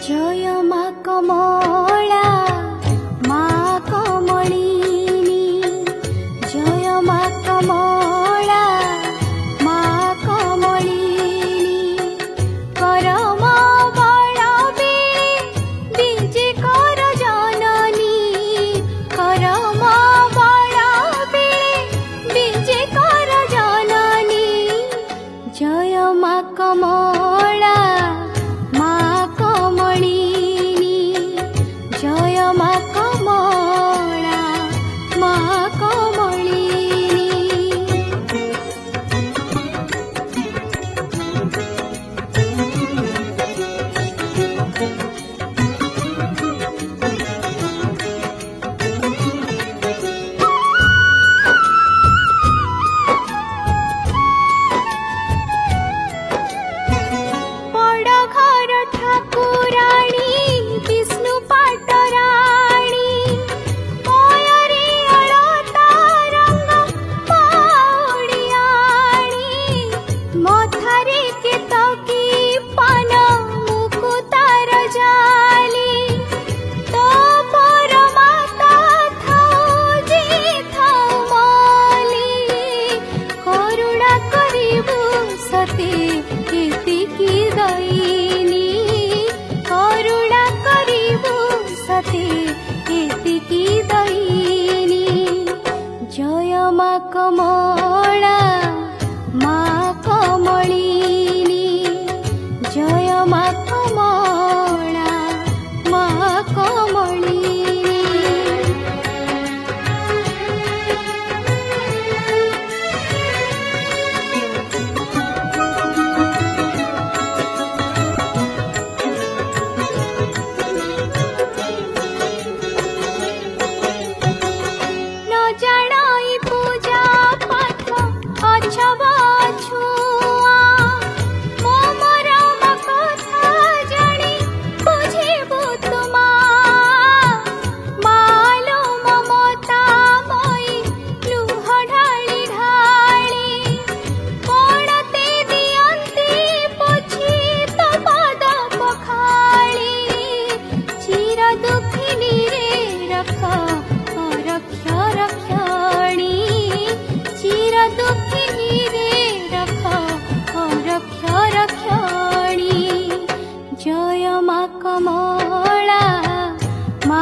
जय मा कमला मा कमलिनी जय मा कमला मा कमलिनी करम बल बीजे कर जननी करम बल बीजे कर जननी जय मा कमला मा कमलिनी जय मा कमला मा कमलिनी। बड़ घर ठाकुराणी विष्णु पाटराणी मयूरी अलता रंग पाउड़ियाणी मथारे केतकी पान मुकुतार जाली तो परमाता थाऊ जी थाऊ मली करुणा करिबु सती एतिकी दयिनी करुणा करिबु सती एतिकी दयिनी जय मा कमला मा कमलिनी जय मा कमला मा कमलिनी। न जानाई पूजा पाठ अछब छुआ मो मरम कथा जानी बुझिबु तुमा मालो ममता मई लुह ढाली ढाली पड़ते दियंती पोछी तो पद पखाली चिर दुखिनी रे रख रक्ष रक्षणी चिर दुखिनी रे रख रक्ष रक्षणी। जय मा कमला मा कमलिनी जय मा कमला मा कमलिनी। जय मा कमला मा